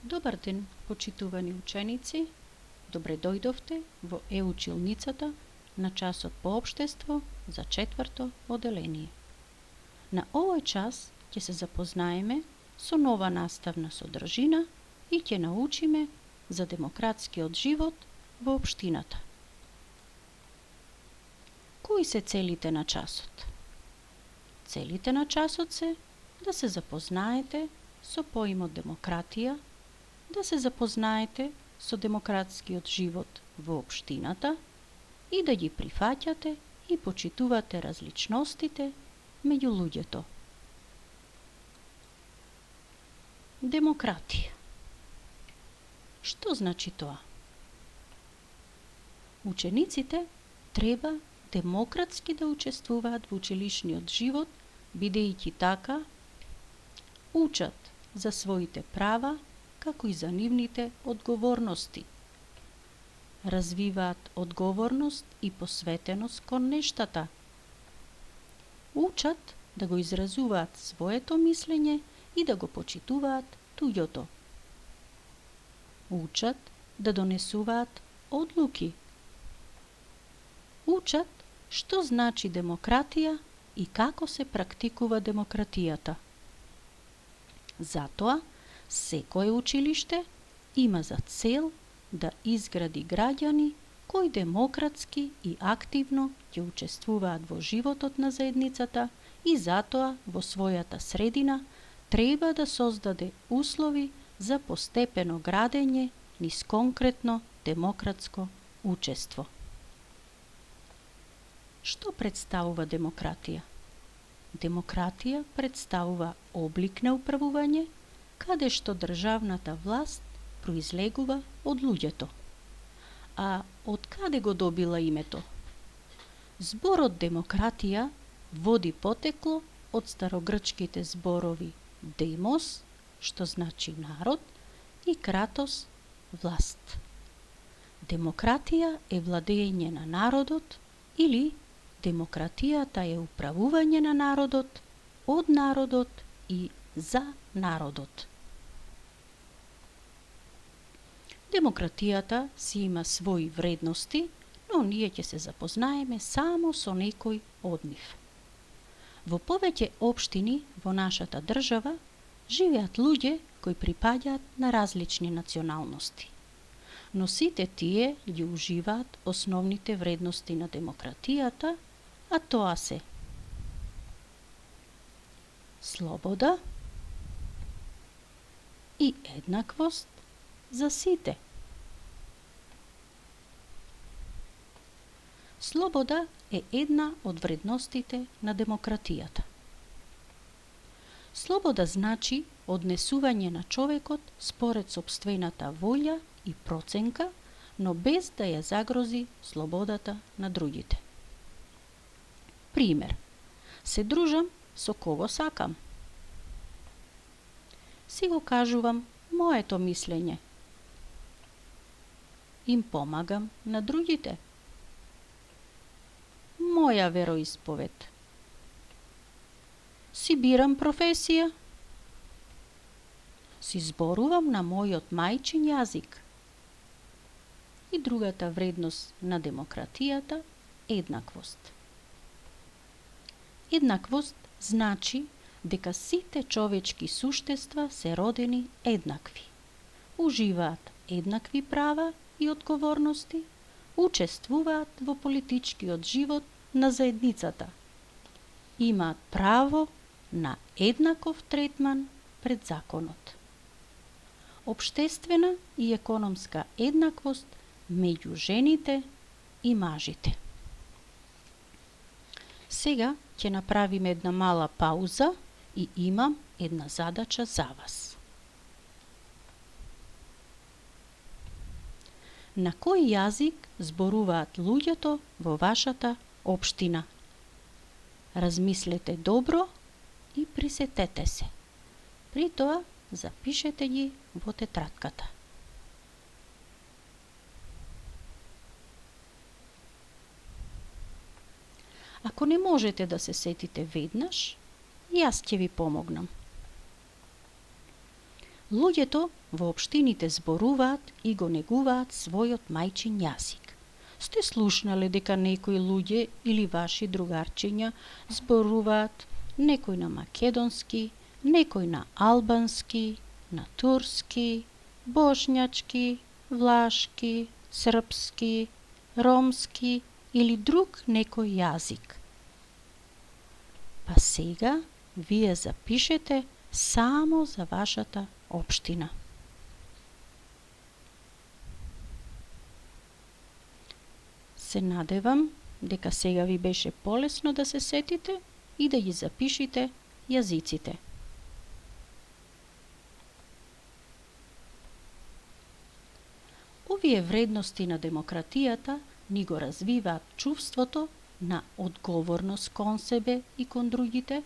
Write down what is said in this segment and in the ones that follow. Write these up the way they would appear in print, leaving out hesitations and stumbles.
Добар ден, почитувани ученици. Добре дојдовте во училницата на часот по општество за 4-то оделение. На овој час ќе се запознаеме со нова наставна содржина и ќе научиме за демократскиот живот во општината. Кои се целите на часот? Целите на часот се да се запознаете со поимот демократија, да се запознаете со демократскиот живот во општината и да ги прифаќате и почитувате различностите меѓу луѓето. Демократија. Што значи тоа? Учениците треба демократски да учествуваат во училишниот живот, бидејќи така учат за своите права, како и за нивните одговорности. Развиваат одговорност и посветеност кон нештата. Учат да го изразуваат своето мислење и да го почитуваат туѓото. Учат да донесуваат одлуки. Учат што значи демократија и како се практикува демократијата. Затоа, секое училиште има за цел да изгради граѓани кои демократски и активно ќе учествуваат во животот на заедницата и затоа во својата средина треба да создаде услови за постепено градење низ конкретно демократско учество. Што представува демократија? Демократија представува облик на управување каде што државната власт произлегува од луѓето. А од каде го добила името? Зборот демократија води потекло од старогрчките зборови демос, што значи народ, и кратос власт. Демократија е владење на народот или демократијата е управување на народот, од народот и за народот. Демократијата си има своји вредности, но ние ќе се запознаеме само со некој од нив. Во повеќе општини во нашата држава живеат луѓе кои припаѓаат на различни националности. Но сите тие ги уживаат основните вредности на демократијата, а тоа се слобода и еднаквост за сите. Слобода е една од вредностите на демократијата. Слобода значи однесување на човекот според сопствената волја и проценка, но без да ја загрози слободата на другите. Пример. Се дружам со кого сакам. Си го кажувам моето мислење. Им помагам на другите. Моја вероисповед. Си бирам професија. Си зборувам на мојот мајчин јазик. И другата вредност на демократијата – еднаквост. Еднаквост значи дека сите човечки суштества се родени еднакви. Уживаат еднакви права и одговорности, учествуваат во политичкиот живот на заедницата. Имаат право на еднаков третман пред законот. Општествена и економска еднаквост меѓу жените и мажите. Сега ќе направиме една мала пауза и имам една задача за вас. На кој јазик зборуваат луѓето во вашата општина? Размислете добро и присетете се. При тоа запишете ги во тетратката. Ако не можете да се сетите веднаш, јас ќе ви помогнам. Луѓето во општините зборуваат и го негуваат својот мајчин јазик. Сте слушнале дека некои луѓе или ваши другарчиња зборуваат некој на македонски, некој на албански, на турски, бошњачки, влашки, српски, ромски или друг некој јазик. Па сега вие запишете само за вашата општина. Се надевам дека сега ви беше полесно да се сетите и да ги запишите јазиците. Овие вредности на демократијата ни го развиваат чувството на одговорност кон себе и кон другите,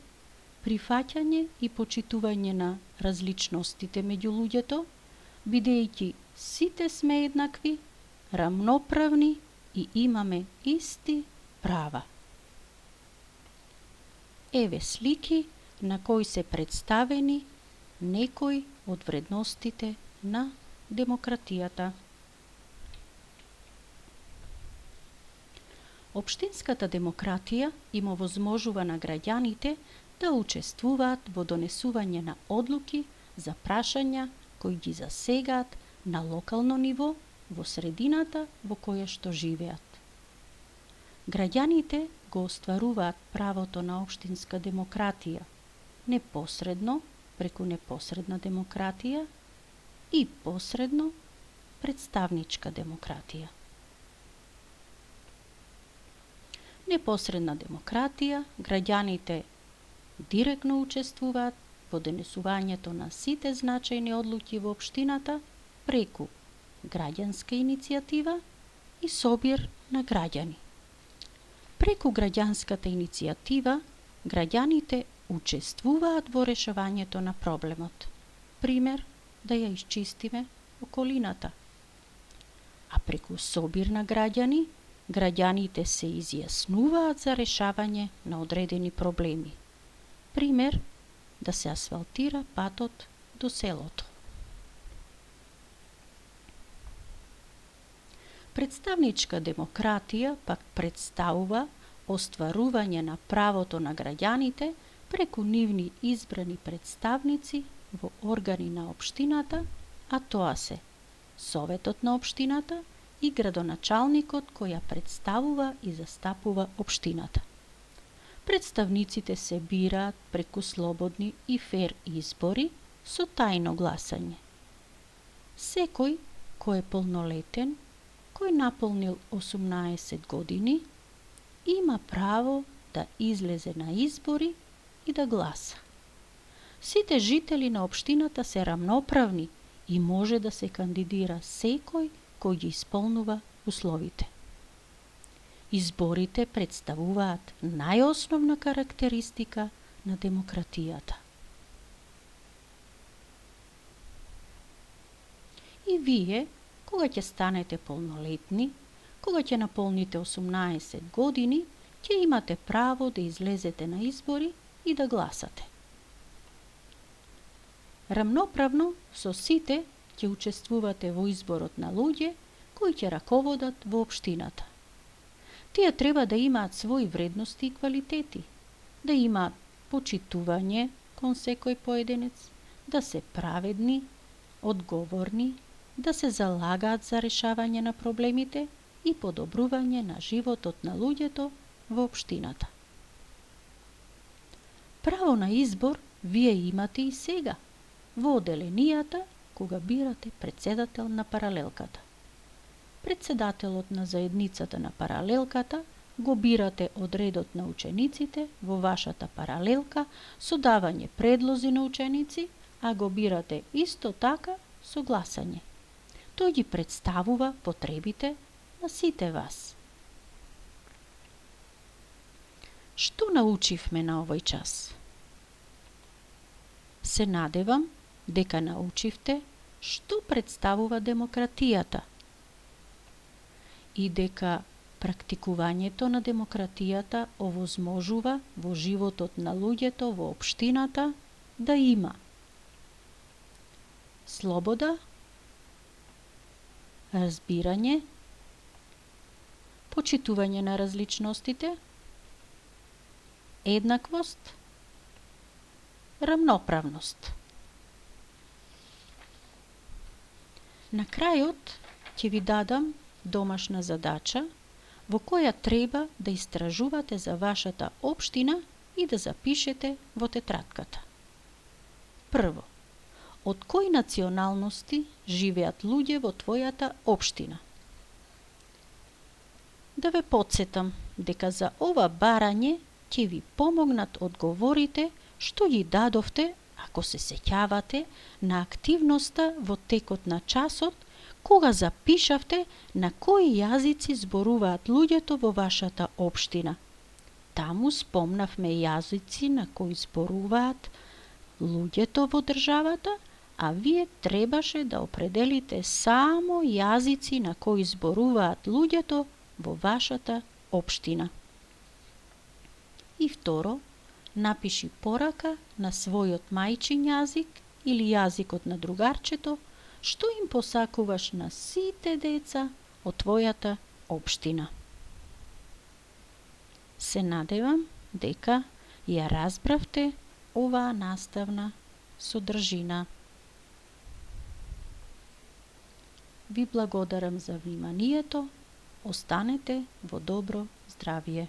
прифаќање и почитување на различностите меѓу луѓето, бидејќи сите сме еднакви, рамноправни и имаме исти права. Еве слики на кои се представени некои од вредностите на демократијата. Општинската демократија им овозможува на граѓаните да учествуваат во донесување на одлуки за прашања кои ги засегаат на локално ниво во средината во која што живеат. Граѓаните го остваруваат правото на општинска демократија непосредно преку непосредна демократија и посредно представничка демократија. Непосредна демократија, граѓаните директно учествуваат во донесувањето на сите значајни одлуки во општината преку граѓанска иницијатива и собир на граѓани. Преку граѓанската иницијатива, граѓаните учествуваат во решавањето на проблемот. Пример, да ја исчистиме околината. А преку собир на граѓани, граѓаните се изјаснуваат за решавање на одредени проблеми. Пример, да се асфалтира патот до селото. Представничка демократија пак представува остварување на правото на граѓаните преку нивни избрани представници во органи на општината, а тоа се Советот на општината и градоначалникот кој ја представува и застапува општината. Представниците се бираат преку слободни и фер избори со тајно гласање. Секој кој е полнолетен, кој наполнил 18 години, има право да излезе на избори и да гласа. Сите жители на општината се рамноправни и може да се кандидира секој кој ги исполнува условите. Изборите представуваат најосновна карактеристика на демократијата. И вие, кога ќе станете полнолетни, кога ќе наполните 18 години, ќе имате право да излезете на избори и да гласате. Рамноправно со сите ќе учествувате во изборот на луѓе кои ќе раководат во општината. Тие треба да имаат своји вредности и квалитети, да имаат почитување кон секој поединец, да се праведни, одговорни, да се залагаат за решавање на проблемите и подобрување на животот на луѓето во општината. Право на избор вие имате и сега, во оделенијата кога бирате председател на паралелката. Председателот на заедницата на паралелката го бирате од редот на учениците во вашата паралелка со давање предлози на ученици, а го бирате исто така со гласање. Тој ги представува потребите на сите вас. Што научивме на овој час? Се надевам дека научивте што представува демократијата и дека практикувањето на демократијата овозможува во животот на луѓето во општината да има слобода, разбирање, почитување на различностите, еднаквост, рамноправност. На крајот ќе ви дадам домашна задача во која треба да истражувате за вашата општина и да запишете во тетратката. Прво, од кои националности живеат луѓе во твојата општина? Да ве потсетам дека за ова барање ќе ви помогнат одговорите што ги дадовте, ако се сеќавате, на активноста во текот на часот, кога запишавте на кои јазици зборуваат луѓето во вашата општина. Таму спомнавме јазици на кои зборуваат луѓето во државата, а вие требаше да определите само јазици на кои зборуваат луѓето во вашата општина. И второ, напиши порака на својот мајчин јазик или јазикот на другарчето, што им посакуваш на сите деца од твојата општина. Се надевам дека ја разбравте оваа наставна содржина. Ви благодарам за вниманието. Останете во добро здравје.